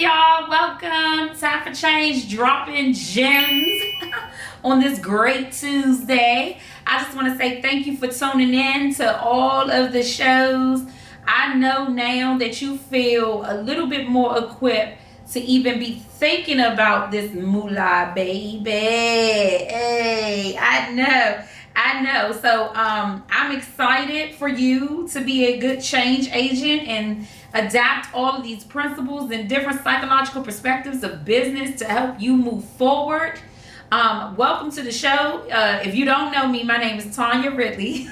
Hey y'all, welcome. Time for change, dropping gems on this great Tuesday. I just want to say thank you for tuning in to all of the shows. I know now that you feel a little bit more equipped to even be thinking about this moolah, baby. Hey, I know. So I'm excited for you to be a good change agent and adapt all of these principles and different psychological perspectives of business to help you move forward. Welcome to the show. If you don't know me, my name is Tanya Ridley,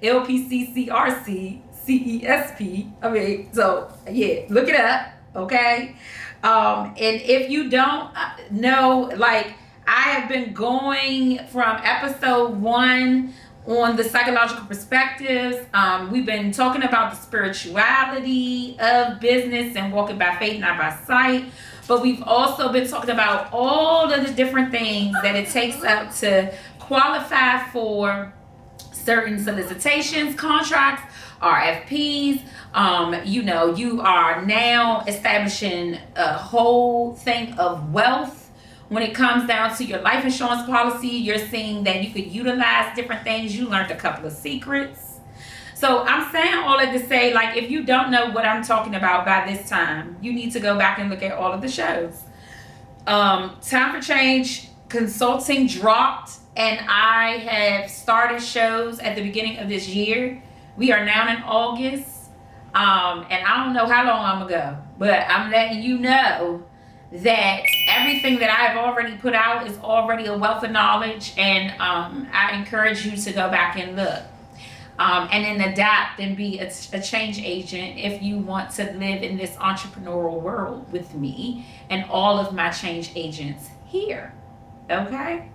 LPCCRCCESP. So yeah, look it up, okay? And if you don't know, like, I have been going from episode 1 on the psychological perspectives. We've been talking about the spirituality of business and walking by faith, not by sight. But we've also been talking about all of the different things that it takes up to qualify for certain solicitations, contracts, RFPs. You are now establishing a whole thing of wealth. When it comes down to your life insurance policy, you're seeing that you could utilize different things. You learned a couple of secrets. So I'm saying all of to say, like, if you don't know what I'm talking about by this time, you need to go back and look at all of the shows. Time for Change Consulting dropped, and I have started shows at the beginning of this year. We are now in August, and I don't know how long I'm going to go, but I'm letting you know that everything that I've already put out is already a wealth of knowledge, and I encourage you to go back and look and then adapt and be a change agent if you want to live in this entrepreneurial world with me and all of my change agents here. Okay?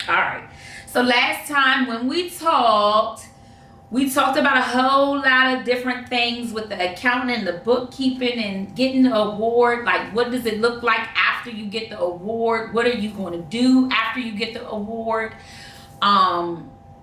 All right. So last time when we talked about a whole lot of different things with the accounting and the bookkeeping and getting the award. Like, what does it look like after you get the award? What are you going to do after you get the award?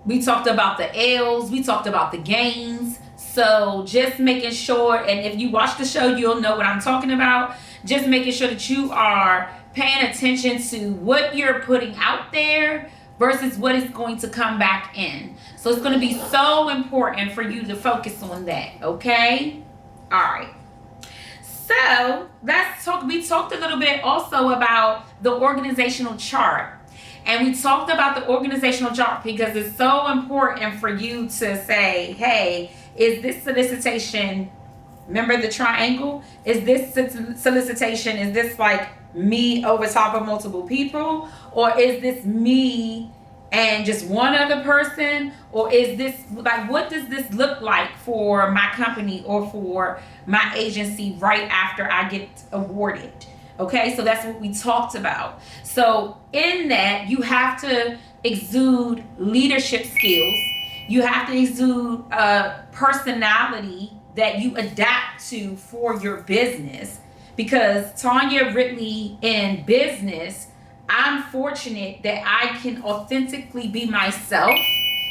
We talked about the L's. We talked about the gains. So just making sure, and if you watch the show, you'll know what I'm talking about. Just making sure that you are paying attention to what you're putting out there versus what is going to come back in. So it's going to be so important for you to focus on that, okay? All right. So let's talk. We talked a little bit also about the organizational chart. And we talked about the organizational chart because it's so important for you to say, hey, is this solicitation, remember the triangle? Is this solicitation, is this like me over top of multiple people? Or is this me and just one other person? Or is this, like, what does this look like for my company or for my agency right after I get awarded? Okay, so that's what we talked about. So in that, you have to exude leadership skills. You have to exude a personality that you adapt to for your business. Because Tanya Ridley in business, I'm fortunate that I can authentically be myself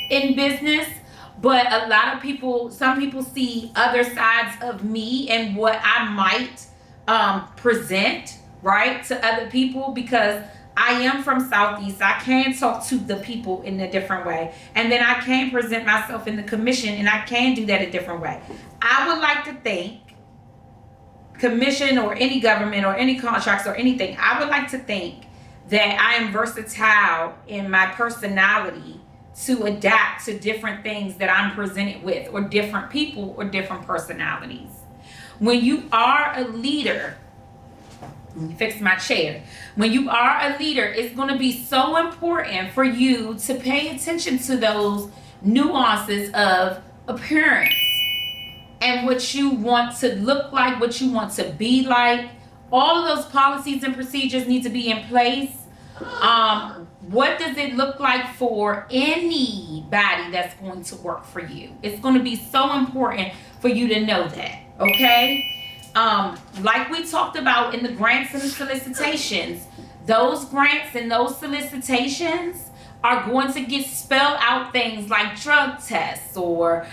in business, but a lot of people, some people see other sides of me and what I might present, right, to other people, because I am from Southeast. I can talk to the people in a different way, and then I can present myself in the commission, and I can do that a different way. I would like to think commission or any government or any contracts or anything, I would like to think that I am versatile in my personality to adapt to different things that I'm presented with, or different people or different personalities. When you are a leader, let me fix my chair. When you are a leader, it's going to be so important for you to pay attention to those nuances of appearance and what you want to look like, what you want to be like. All of those policies and procedures need to be in place. What does it look like for anybody that's going to work for you? It's going to be so important for you to know that, okay? Like we talked about in the grants and the solicitations, those grants and those solicitations are going to get spelled out things like drug tests or,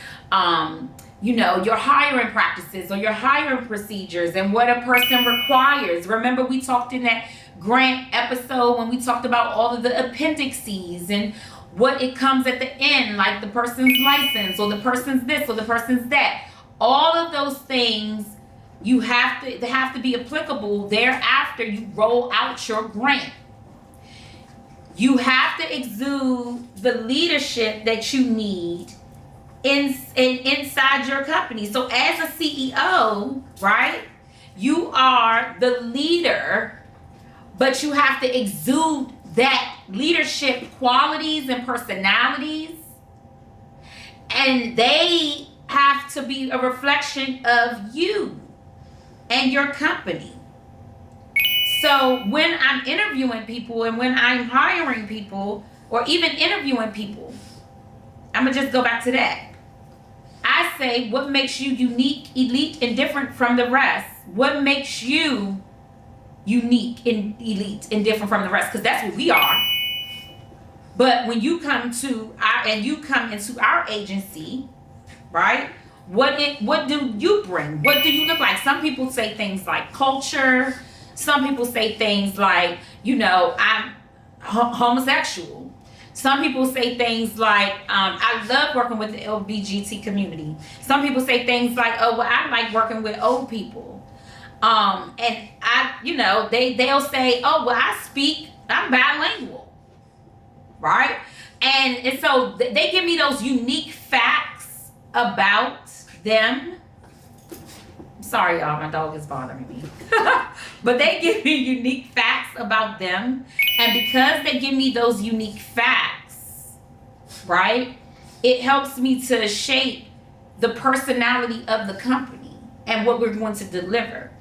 your hiring practices or your hiring procedures and what a person requires. Remember, we talked in that grant episode when we talked about all of the appendices and what it comes at the end, like the person's license or the person's this or the person's that. All of those things they have to be applicable thereafter you roll out your grant. You have to exude the leadership that you need inside your company. So as a CEO, right, you are the leader, but you have to exude that leadership qualities and personalities, and they have to be a reflection of you and your company. So when I'm interviewing people and when I'm hiring people or even interviewing people, I'm going to just go back to that. I say, what makes you unique, elite, and different from the rest? What makes you unique and elite and different from the rest? Because that's what we are. But when you come into our agency, right? What do you bring? What do you look like? Some people say things like culture. Some people say things like, I'm homosexual. Some people say things like, I love working with the LGBT community. Some people say things like, oh, well, I like working with old people. And they'll say, oh, well, I'm bilingual. Right? And so they give me those unique facts about them. Sorry, y'all, my dog is bothering me. But they give me unique facts about them. And because they give me those unique facts, right, it helps me to shape the personality of the company and what we're going to deliver.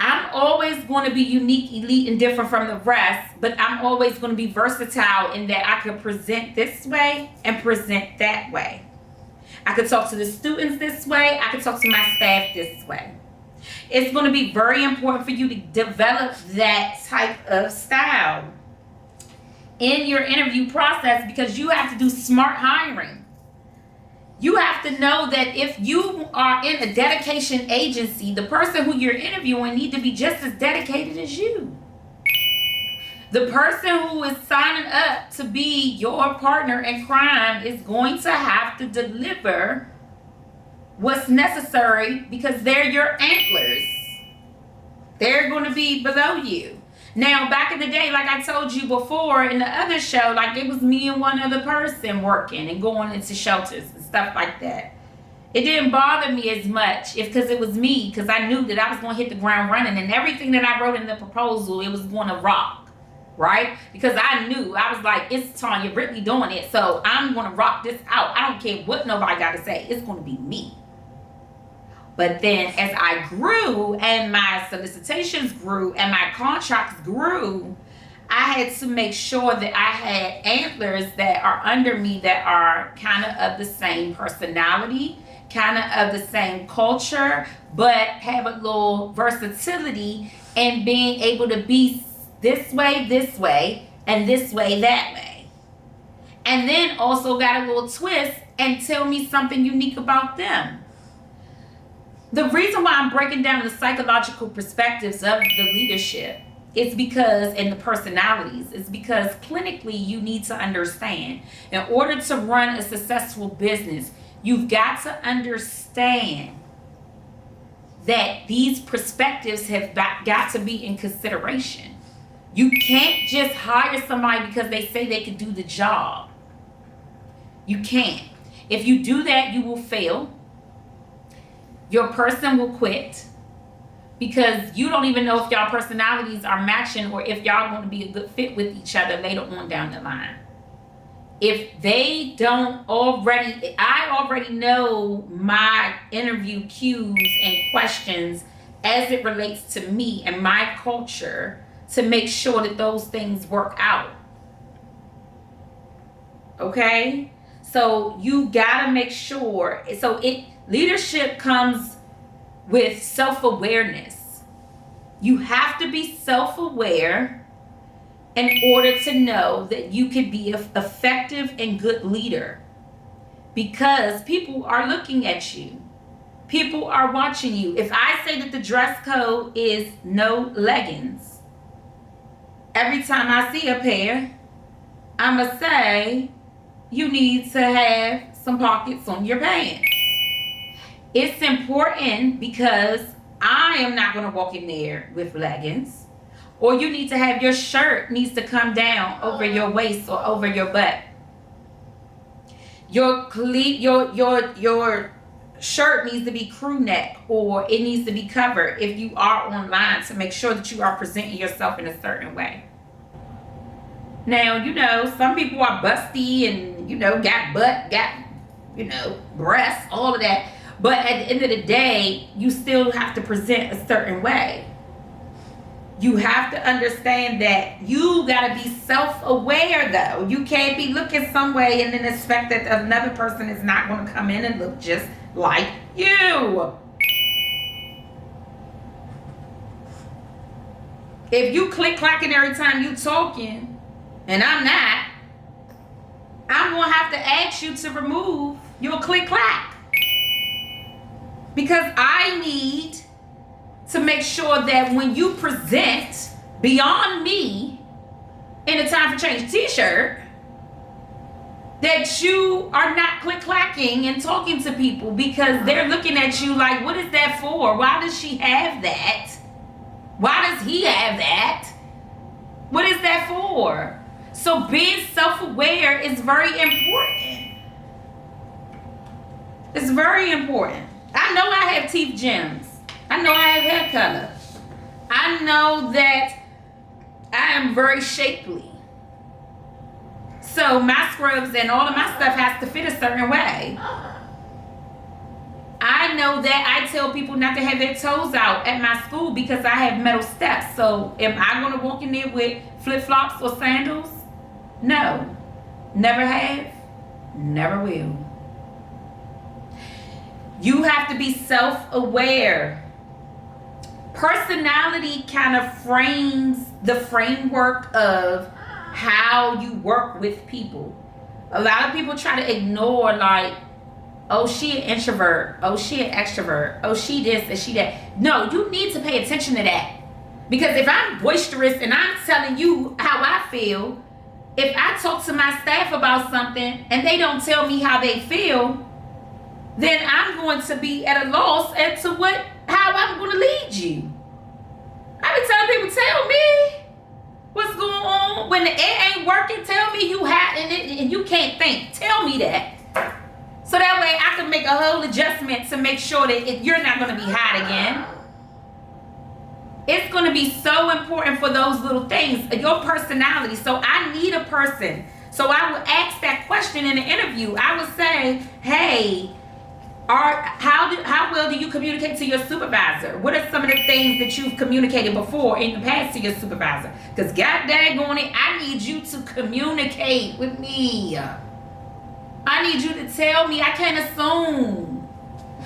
I'm always going to be unique, elite, and different from the rest, but I'm always going to be versatile in that I could present this way and present that way. I could talk to the students this way. I could talk to my staff this way. It's going to be very important for you to develop that type of style in your interview process because you have to do smart hiring. You have to know that if you are in a dedication agency, the person who you're interviewing need to be just as dedicated as you. The person who is signing up to be your partner in crime is going to have to deliver what's necessary because they're your antlers. They're going to be below you. Now, back in the day, like I told you before in the other show, like it was me and one other person working and going into shelters and stuff like that. It didn't bother me as much because it was me, because I knew that I was going to hit the ground running and everything that I wrote in the proposal, it was going to rock, right? Because I knew, I was like, it's Tanya Brittany doing it, so I'm going to rock this out. I don't care what nobody got to say. It's going to be me. But then as I grew and my solicitations grew and my contracts grew, I had to make sure that I had antlers that are under me that are kind of the same personality, kind of the same culture, but have a little versatility and being able to be this way, and this way, that way. And then also got a little twist and tell me something unique about them. The reason why I'm breaking down the psychological perspectives of the leadership is because, and the personalities, is because clinically you need to understand, in order to run a successful business, you've got to understand that these perspectives have got to be in consideration. You can't just hire somebody because they say they can do the job. You can't. If you do that, you will fail. Your person will quit because you don't even know if y'all personalities are matching or if y'all going to be a good fit with each other later on down the line. If they don't already, I already know my interview cues and questions as it relates to me and my culture to make sure that those things work out. Okay? So you gotta make sure, leadership comes with self-awareness. You have to be self-aware in order to know that you could be an effective and good leader, because people are looking at you. People are watching you. If I say that the dress code is no leggings, every time I see a pair, I'm going to say, you need to have some pockets on your pants. It's important because I am not going to walk in there with leggings. Or you need to have your shirt needs to come down over your waist or over your butt. Your shirt needs to be crew neck, or it needs to be covered if you are online, to make sure that you are presenting yourself in a certain way. Now, some people are busty and, got butt, got, breasts, all of that. But at the end of the day, you still have to present a certain way. You have to understand that you got to be self-aware, though. You can't be looking some way and then expect that another person is not going to come in and look just like you. If you click-clacking every time you talking, and I'm not, I'm going to have to ask you to remove your click-clack. Because I need to make sure that when you present beyond me in a Time for Change t-shirt, that you are not click-clacking and talking to people, because they're looking at you like, what is that for? Why does she have that? Why does he have that? What is that for? So being self-aware is very important. It's very important. I know I have teeth gems. I know I have hair color. I know that I am very shapely. So my scrubs and all of my stuff has to fit a certain way. I know that I tell people not to have their toes out at my school because I have metal steps. So am I going to walk in there with flip-flops or sandals? No. Never have. Never will. You have to be self-aware. Personality kind of frames the framework of how you work with people. A lot of people try to ignore, like, oh, she an introvert. Oh, she an extrovert. Oh, she this and she that. No, you need to pay attention to that. Because if I'm boisterous and I'm telling you how I feel, if I talk to my staff about something and they don't tell me how they feel, then I'm going to be at a loss as to how I'm going to lead you. I be telling people, tell me what's going on. When the air ain't working, tell me you have and you can't think. Tell me that. So that way I can make a whole adjustment to make sure that you're not going to be hot again. It's going to be so important for those little things, your personality. So I need a person. So I would ask that question in the interview. I would say, hey, how well do you communicate to your supervisor? What are some of the things that you've communicated before in the past to your supervisor? Because God daggone it, I need you to communicate with me. I need you to tell me. I can't assume.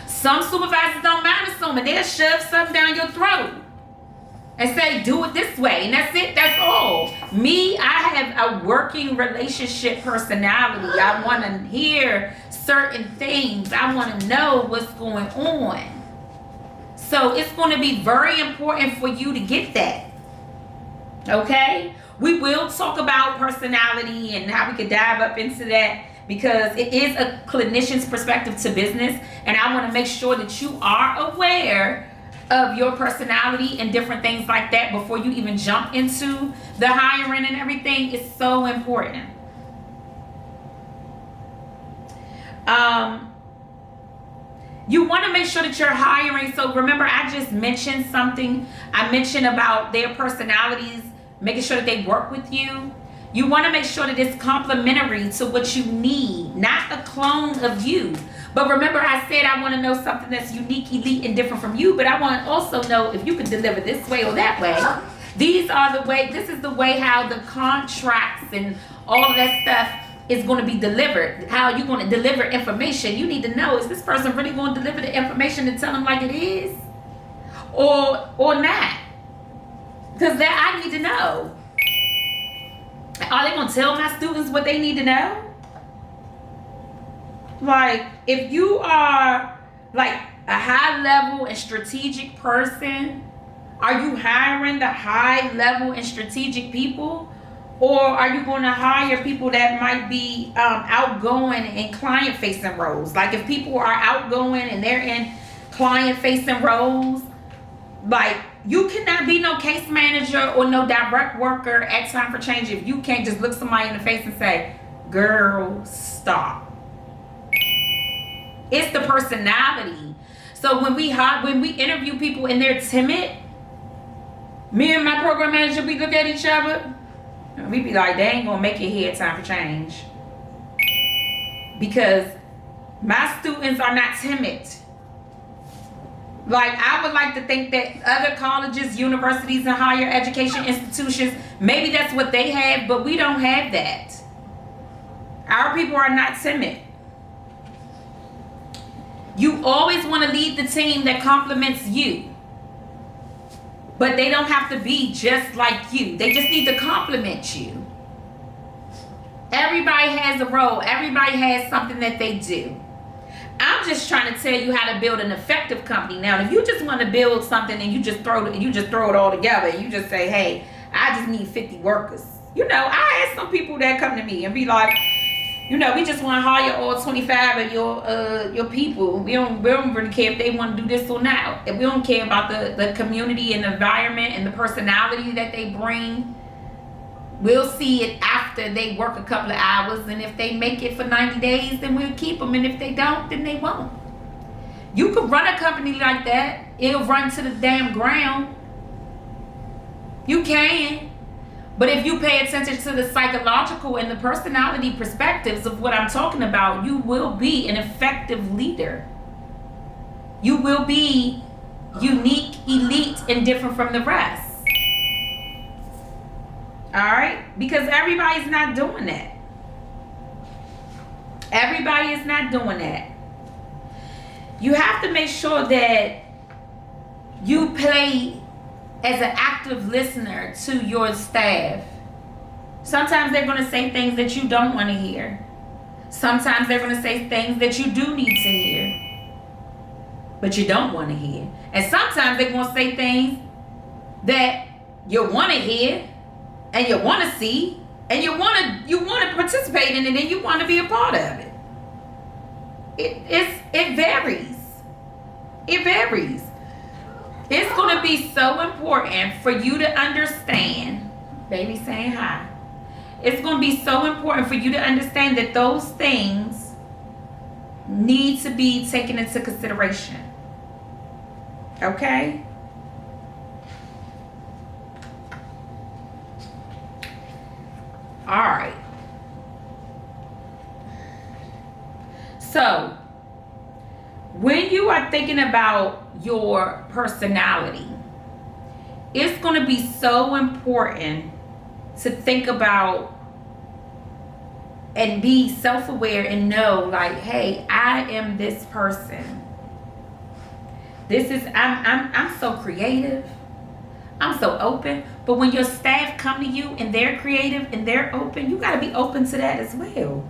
Some supervisors don't mind assuming. They'll shove something down your throat and say, do it this way. And that's it. That's all. Me, I have a working relationship personality. I want to hear certain things. I want to know what's going on. So it's going to be very important for you to get that. Okay? We will talk about personality and how we could dive up into that, because it is a clinician's perspective to business. And I want to make sure that you are aware of your personality and different things like that before you even jump into the hiring and everything. Is so important. You want to make sure that you're hiring. So remember, I just mentioned something. I mentioned about their personalities, making sure that they work with you. You want to make sure that it's complementary to what you need, not a clone of you. But remember, I said I want to know something that's unique, elite, and different from you. But I want to also know if you can deliver this way or that way. This is the way how the contracts and all of that stuff is going to be delivered. How you're going to deliver information. You need to know, is this person really going to deliver the information and tell them like it is? Or not? Because that I need to know. Are they gonna tell my students what they need to know? Like, if you are like a high level and strategic person, are you hiring the high level and strategic people? Or are you going to hire people that might be outgoing and client facing roles? Like, if people are outgoing and they're in client facing roles, like, you cannot be no case manager or no direct worker at Time for Change if you can't just look somebody in the face and say, girl, stop. It's the personality. So when we interview people and they're timid, me and my program manager, we look at each other and we be like, they ain't gonna make it here at Time for Change. Because my students are not timid. Like, I would like to think that other colleges, universities, and higher education institutions, maybe that's what they have, but we don't have that. Our people are not timid. You always want to lead the team that complements you. But they don't have to be just like you. They just need to complement you. Everybody has a role. Everybody has something that they do. I'm just trying to tell you how to build an effective company. Now, if you just want to build something and you just throw it all together and you just say, hey, I just need 50 workers. You know, I had some people that come to me and be like, you know, we just want to hire all 25 of your people. We don't really care if they want to do this or not. If we don't care about the community and the environment and the personality that they bring. We'll see it after they work a couple of hours, and if they make it for 90 days, then we'll keep them, and if they don't, then they won't. You could run a company like that. It'll run to the damn ground. You can. But if you pay attention to the psychological and the personality perspectives of what I'm talking about, you will be an effective leader. You will be unique, elite, and different from the rest. All right? Because everybody's not doing that. Everybody is not doing that. You have to make sure that you play as an active listener to your staff. Sometimes they're going to say things that you don't want to hear. Sometimes they're going to say things that you do need to hear, but you don't want to hear. And sometimes they're going to say things that you want to hear, and you want to see, and you want to participate in it, and you want to be a part of it. It varies. It varies. It's going to be so important for you to understand. Baby saying hi. It's going to be so important for you to understand that those things need to be taken into consideration. Okay? All right. So, when you are thinking about your personality, it's going to be so important to think about and be self-aware and know, like, hey, I am this person. I'm so creative. I'm so open. But when your staff come to you and they're creative and they're open, you got to be open to that as well.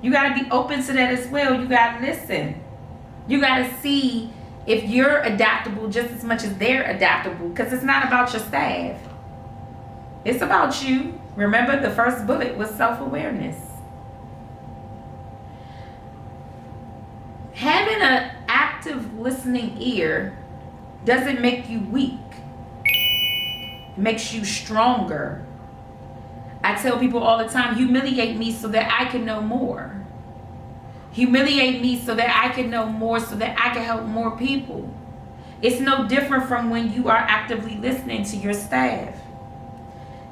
You got to be open to that as well. You got to listen. You got to see if you're adaptable just as much as they're adaptable, because it's not about your staff. It's about you. Remember, the first bullet was self-awareness. Having an active listening ear doesn't make you weak. It makes you stronger. I tell people all the time, humiliate me so that I can know more. Humiliate me so that I can know more, so that I can help more people. It's no different from when you are actively listening to your staff.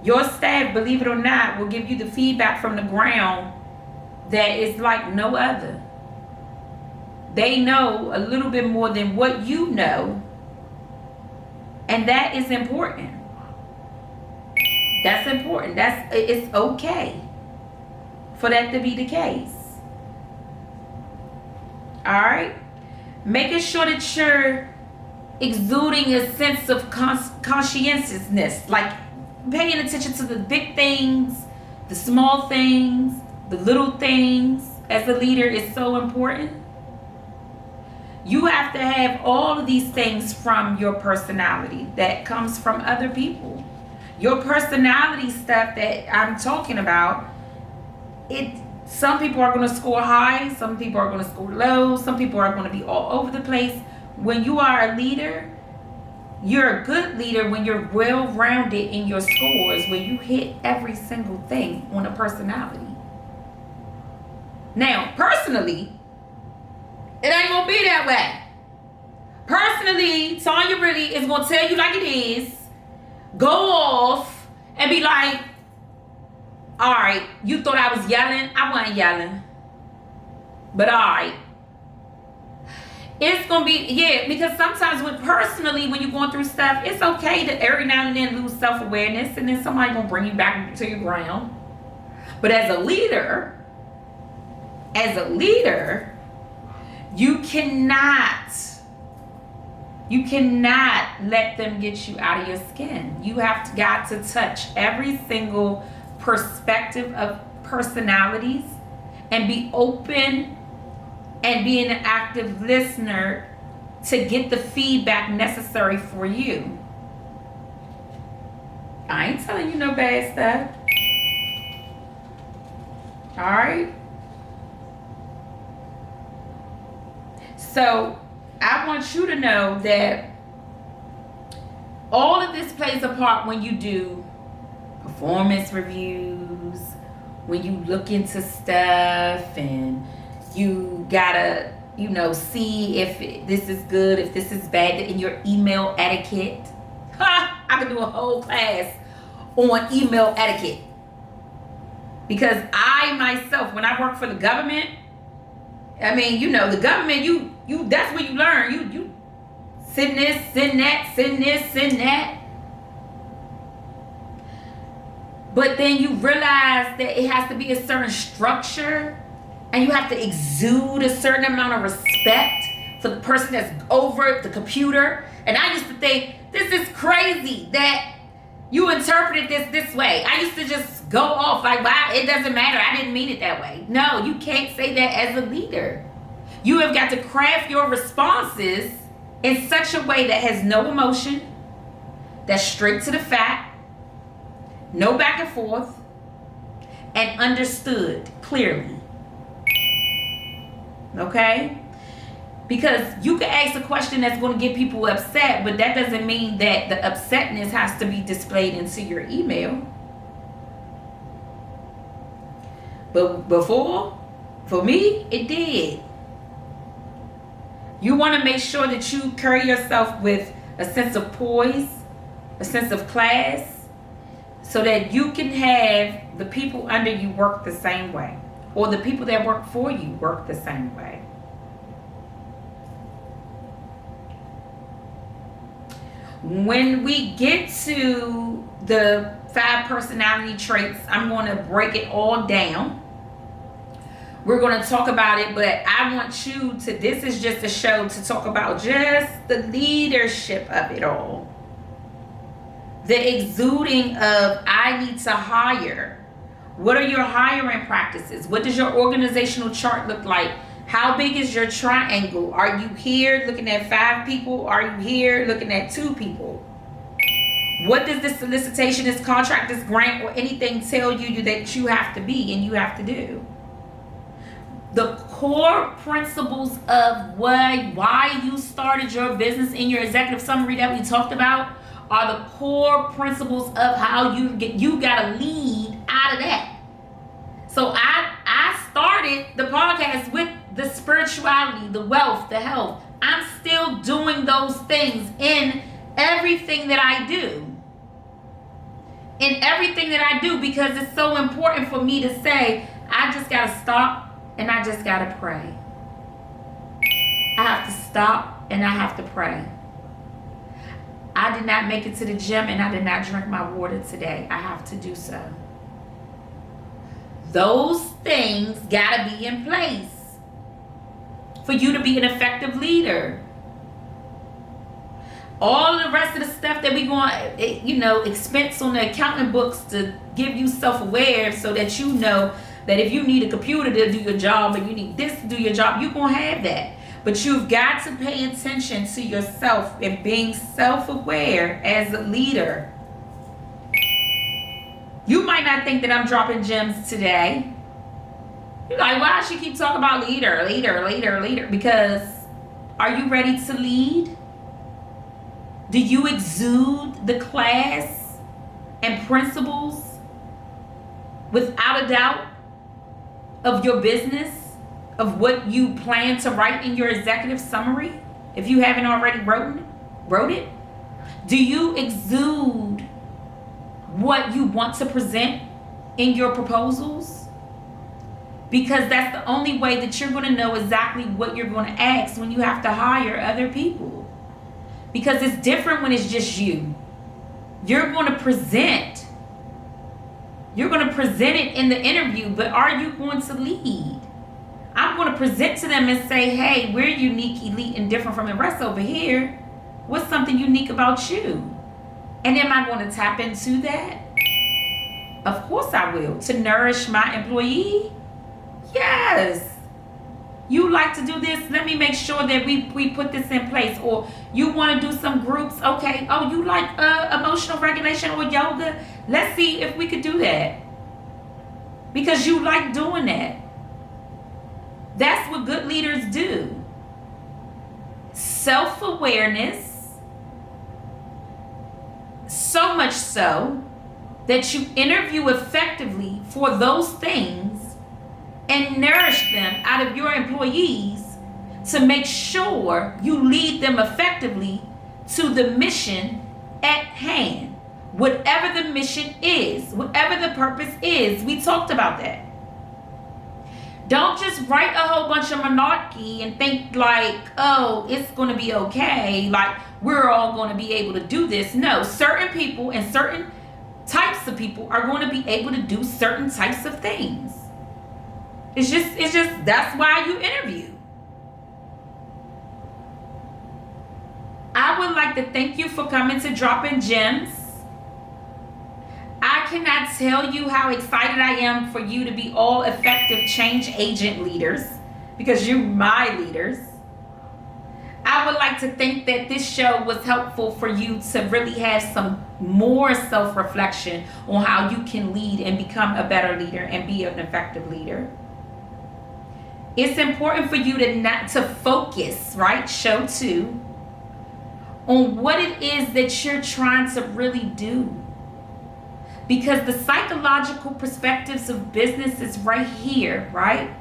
Your staff, believe it or not, will give you the feedback from the ground that is like no other. They know a little bit more than what you know, and that is important. That's important. It's okay for that to be the case. All right? Making sure that you're exuding a sense of conscientiousness. Like, paying attention to the big things, the small things, the little things as a leader is so important. You have to have all of these things from your personality that comes from other people. Your personality stuff that I'm talking about, some people are going to score high, some people are going to score low, some people are going to be all over the place. When you are a leader, you're a good leader when you're well-rounded in your scores, where you hit every single thing on a personality. Now, personally, it ain't gonna be that way. Personally, Tanya really is gonna tell you like it is, go off and be like, all right, you thought I was yelling? I wasn't yelling. But all right. It's gonna be, yeah, because sometimes personally, when you're going through stuff, it's okay to every now and then lose self-awareness, and then somebody gonna bring you back to your ground. But as a leader, you cannot let them get you out of your skin. You have got to touch every single perspective of personalities and be open and be an active listener to get the feedback necessary for you. I ain't telling you no bad stuff. All right? So I want you to know that all of this plays a part when you do performance reviews, when you look into stuff, and you gotta, see if this is good, if this is bad, in your email etiquette. I could do a whole class on email etiquette. Because I myself, when I work for the government, the government, you that's where you learn. You send this, send that, send this, send that. But then you realize that it has to be a certain structure, and you have to exude a certain amount of respect for the person that's over the computer. And I used to think, this is crazy that you interpreted this way. I used to just go off like, wow, it doesn't matter. I didn't mean it that way. No, you can't say that as a leader. You have got to craft your responses in such a way that has no emotion, that's straight to the fact, no back and forth, and understood clearly. Okay? Because you can ask a question that's going to get people upset, but that doesn't mean that the upsetness has to be displayed into your email. But before, for me, it did. You want to make sure that you carry yourself with a sense of poise, a sense of class, so that you can have the people under you work the same way, or the people that work for you work the same way. When we get to the 5 personality traits, I'm going to break it all down. We're going to talk about it, but I want you to, this is just a show to talk about just the leadership of it all. The exuding of, I need to hire. What are your hiring practices? What does your organizational chart look like? How big is your triangle? Are you here looking at 5 people? Are you here looking at 2 people? What does this solicitation, this contract, this grant, or anything tell you that you have to be and you have to do? The core principles of why you started your business in your executive summary that we talked about are the core principles of how you gotta lead out of that. So I started the podcast with the spirituality, the wealth, the health. I'm still doing those things in everything that I do. In everything that I do, because it's so important for me to say, I just gotta stop and I just gotta pray. I have to stop and I have to pray. I did not make it to the gym and I did not drink my water today. I have to do so. Those things gotta be in place for you to be an effective leader. All the rest of the stuff that we going, expense on the accounting books to give you self-aware so that you know that if you need a computer to do your job or you need this to do your job, you're going to have that. But you've got to pay attention to yourself and being self-aware as a leader. You might not think that I'm dropping gems today. You're like, why does she keep talking about leader? Because are you ready to lead? Do you exude the class and principles without a doubt of your business, of what you plan to write in your executive summary, if you haven't already wrote it? Do you exude what you want to present in your proposals? Because that's the only way that you're going to know exactly what you're going to ask when you have to hire other people. Because it's different when it's just you. You're going to present. You're going to present it in the interview, but are you going to lead? I'm going to present to them and say, hey, we're unique, elite, and different from the rest over here. What's something unique about you? And am I going to tap into that? Of course I will. To nourish my employee? Yes. You like to do this? Let me make sure that we put this in place. Or you want to do some groups? Okay. Oh, you like emotional regulation or yoga? Let's see if we could do that. Because you like doing that. That's what good leaders do. Self-awareness. So much so that you interview effectively for those things and nourish them out of your employees to make sure you lead them effectively to the mission at hand. Whatever the mission is, whatever the purpose is, we talked about that. Don't just write a whole bunch of monarchy and think like, oh, it's going to be okay. Like, we're all going to be able to do this. No, certain people and certain types of people are going to be able to do certain types of things. It's just, that's why you interview. I would like to thank you for coming to Droppin' Gems. I cannot tell you how excited I am for you to be all effective change agent leaders, because you're my leaders. I would like to think that this show was helpful for you to really have some more self-reflection on how you can lead and become a better leader and be an effective leader. It's important for you to focus, right? Show 2, on what it is that you're trying to really do. Because the psychological perspectives of business is right here, right?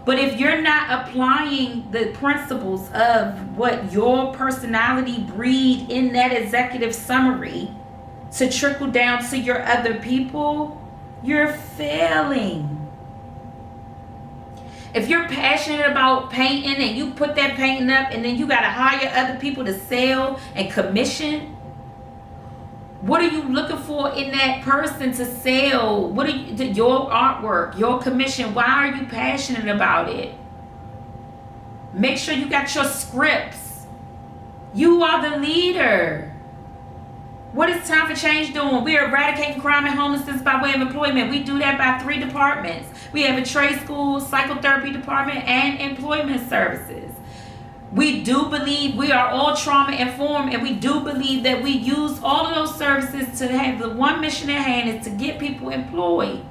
But if you're not applying the principles of what your personality breed in that executive summary to trickle down to your other people, you're failing. If you're passionate about painting and you put that painting up and then you got to hire other people to sell and commission, what are you looking for in that person to sell? What are your artwork, your commission? Why are you passionate about it? Make sure you got your scripts. You are the leader. What is Time for Change doing? We are eradicating crime and homelessness by way of employment. We do that by 3 departments. We have a trade school, psychotherapy department, and employment services. We do believe we are all trauma informed, and we do believe that we use all of those services to have the one mission at hand is to get people employed.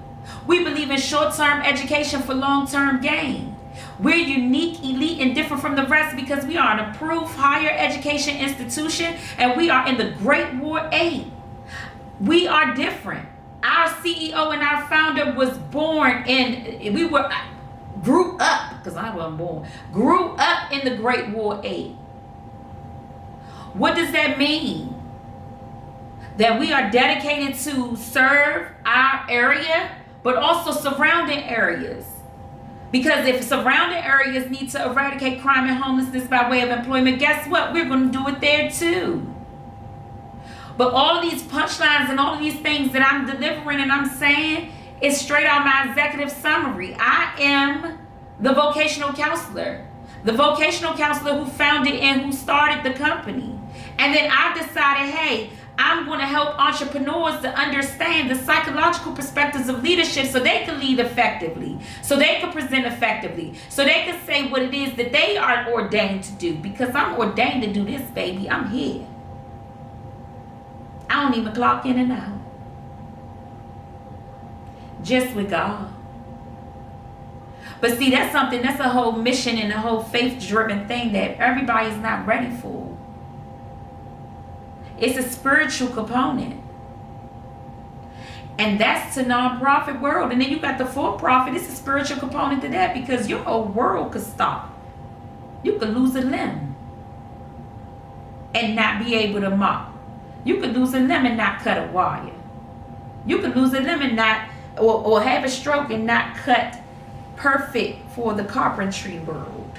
We believe in short-term education for long-term gain. We're unique, elite, and different from the rest because we are an approved higher education institution, and we are in the Great War 8. We are different. Our CEO and our founder was born in, grew up, because I wasn't born, grew up in the Great War 8. What does that mean? That we are dedicated to serve our area, but also surrounding areas. Because if surrounding areas need to eradicate crime and homelessness by way of employment, guess what? We're going to do it there too. But all of these punchlines and all of these things that I'm delivering and I'm saying is straight out my executive summary. I am the vocational counselor. The vocational counselor who founded and who started the company. And then I decided, hey, I'm going to help entrepreneurs to understand the psychological perspectives of leadership so they can lead effectively, so they can present effectively, so they can say what it is that they are ordained to do. Because I'm ordained to do this, baby. I'm here. I don't even clock in and out. Just with God. But see, that's a whole mission and a whole faith-driven thing that everybody's not ready for. It's a spiritual component. And that's the nonprofit world. And then you got the for-profit. It's a spiritual component to that, because your whole world could stop. You could lose a limb and not be able to mop. You could lose a limb and not cut a wire. You could lose a limb and not, or have a stroke and not cut perfect for the carpentry world.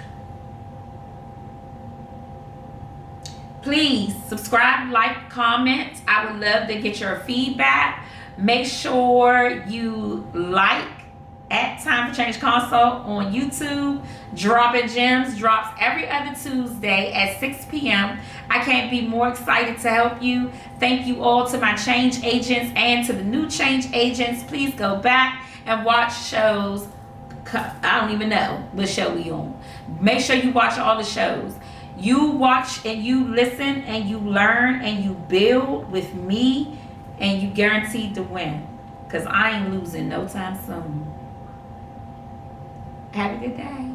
Please subscribe, like, comment. I would love to get your feedback. Make sure you like at Time for Change Consult on YouTube. Droppin' Gems drops every other Tuesday at 6 p.m. I can't be more excited to help you. Thank you all to my change agents and to the new change agents. Please go back and watch shows. I don't even know what show we on. Make sure you watch all the shows. You watch and you listen and you learn and you build with me, and you guaranteed to win, because I ain't losing no time soon. Have a good day.